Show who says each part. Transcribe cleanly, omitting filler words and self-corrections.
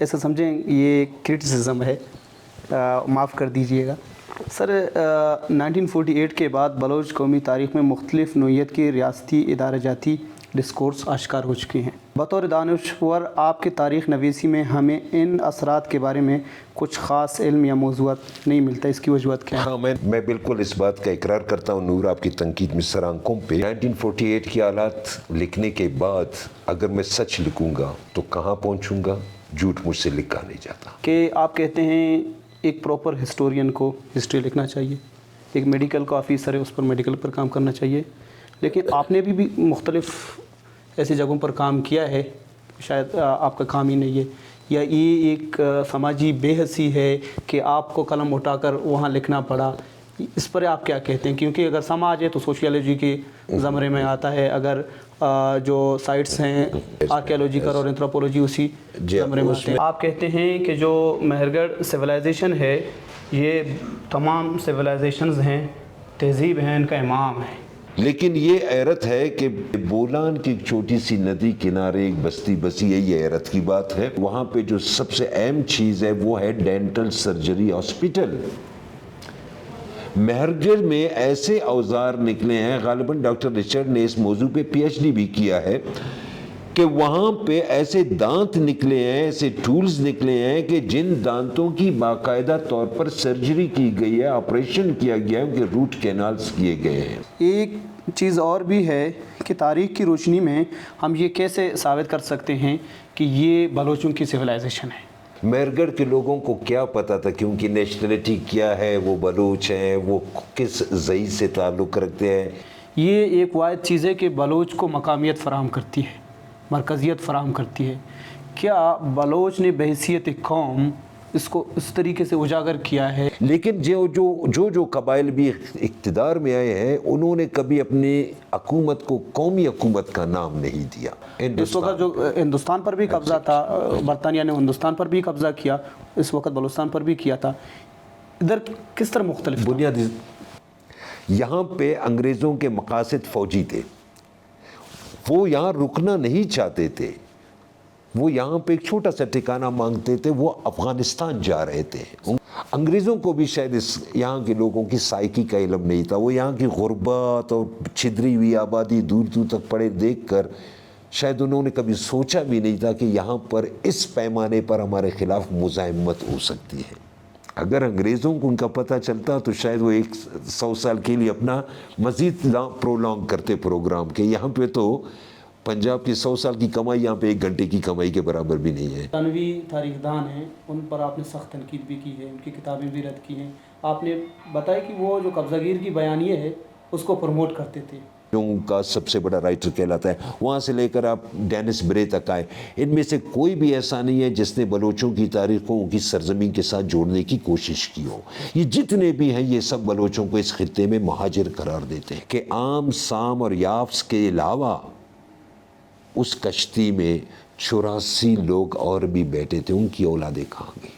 Speaker 1: ایسا سمجھیں یہ کرٹیسزم ہے، معاف کر دیجئے گا سر۔ 1948 کے بعد بلوچ قومی تاریخ میں مختلف نوعیت کی ریاستی ادارہ جاتی ڈسکورس آشکار ہو چکے ہیں۔ بطور دانشور آپ کے تاریخ نویسی میں ہمیں ان اثرات کے بارے میں کچھ خاص علم یا موضوعات نہیں ملتا، اس کی وجوہات کیا ہیں؟
Speaker 2: ہاں، میں بالکل اس بات کا اقرار کرتا ہوں نور، آپ کی تنقید میں سر آنکھوں پہ۔ 1948 کی حالات لکھنے کے بعد اگر میں سچ لکھوں گا تو کہاں پہنچوں گا؟ جھوٹ مجھ سے لکھا نہیں جاتا۔
Speaker 1: کہ آپ کہتے ہیں ایک پراپر ہسٹورین کو ہسٹری لکھنا چاہیے، ایک میڈیکل کا آفیسر ہے اس پر میڈیکل پر کام کرنا چاہیے، لیکن آپ نے بھی مختلف ایسی جگہوں پر کام کیا ہے، شاید آپ کا کام ہی نہیں ہے، یا یہ ایک سماجی بے حسی ہے کہ آپ کو قلم اٹھا کر وہاں لکھنا پڑا؟ اس پر آپ کیا کہتے ہیں؟ کیونکہ اگر سماج ہے تو سوشیالوجی کے زمرے میں آتا ہے، اگر جو سائٹس ہیں آرکیالوجیکل اور انتھروپولوجی اسی زمرے میں آتے ہیں۔ آپ کہتے ہیں کہ جو مہرگڑھ سویلائزیشن ہے یہ تمام سویلائزیشنز ہیں، تہذیب ہیں، ان کا امام ہے،
Speaker 2: لیکن یہ حیرت ہے کہ بولان کی ایک چھوٹی سی ندی کنارے ایک بستی بسی ہے، یہ حیرت کی بات ہے۔ وہاں پہ جو سب سے اہم چیز ہے وہ ہے ڈینٹل سرجری ہاسپٹل۔ مہرگڑھ میں ایسے اوزار نکلے ہیں، غالباً ڈاکٹر رچرڈ نے اس موضوع پہ پی ایچ ڈی بھی کیا ہے، کہ وہاں پہ ایسے دانت نکلے ہیں، ایسے ٹولز نکلے ہیں کہ جن دانتوں کی باقاعدہ طور پر سرجری کی گئی ہے، آپریشن کیا گیا ہے، ان کے روٹ کینالز کیے گئے ہیں۔
Speaker 1: ایک چیز اور بھی ہے کہ تاریخ کی روشنی میں ہم یہ کیسے ثابت کر سکتے ہیں کہ یہ بلوچوں کی سویلائزیشن ہے؟
Speaker 2: مہرگڑھ کے لوگوں کو کیا پتا تھا کہ ان کی نیشنلٹی کیا ہے، وہ بلوچ ہیں، وہ کس ضعیع سے تعلق رکھتے ہیں؟
Speaker 1: یہ ایک واحد چیز ہے کہ بلوچ کو مقامیت فراہم کرتی ہے، مرکزیت فراہم کرتی ہے۔ کیا بلوچ نے بحیثیت قوم اس کو اس طریقے سے اجاگر کیا ہے؟
Speaker 2: لیکن جو قبائل بھی اقتدار میں آئے ہیں انہوں نے کبھی اپنی حکومت کو قومی حکومت کا نام نہیں دیا۔
Speaker 1: اس وقت جو ہندوستان پر بھی قبضہ تھا، برطانیہ نے ہندوستان پر بھی قبضہ کیا، اس وقت بلوچستان پر بھی کیا تھا، ادھر کس طرح مختلف تھا؟
Speaker 2: بنیادی یہاں پہ انگریزوں کے مقاصد فوجی تھے، وہ یہاں رکنا نہیں چاہتے تھے، وہ یہاں پہ ایک چھوٹا سا ٹھکانہ مانگتے تھے، وہ افغانستان جا رہے تھے۔ انگریزوں کو بھی شاید یہاں کے لوگوں کی سائیکی کا علم نہیں تھا، وہ یہاں کی غربت اور چھدری ہوئی آبادی دور دور تک پڑے دیکھ کر شاید انہوں نے کبھی سوچا بھی نہیں تھا کہ یہاں پر اس پیمانے پر ہمارے خلاف مزاحمت ہو سکتی ہے۔ اگر انگریزوں کو ان کا پتہ چلتا تو شاید وہ 100 سال کے لیے اپنا مزید پرولونگ کرتے پروگرام کے۔ یہاں پہ تو پنجاب کی 100 سال کی کمائی یہاں پہ 1 گھنٹے کی کمائی کے برابر بھی نہیں ہے۔
Speaker 1: برطانوی تاریخ دان ہیں، ان پر آپ نے سخت تنقید بھی کی ہے، ان کی کتابیں بھی رد کی ہیں۔ آپ نے بتایا کہ وہ جو قبضہ گیر کی بیانیہ ہے اس کو پروموٹ کرتے تھے،
Speaker 2: جو کا سب سے بڑا رائٹر کہلاتا ہے، وہاں سے لے کر آپ ڈینس برے تک آئے، ان میں سے کوئی بھی ایسا نہیں ہے جس نے بلوچوں کی تاریخ کو ان کی سرزمین کے ساتھ جوڑنے کی کوشش کی ہو۔ یہ جتنے بھی ہیں یہ سب بلوچوں کو اس خطے میں مہاجر قرار دیتے ہیں، کہ عام سام اور یافس کے علاوہ اس کشتی میں 84 لوگ اور بھی بیٹھے تھے، ان کی اولادیں کہاں گئی؟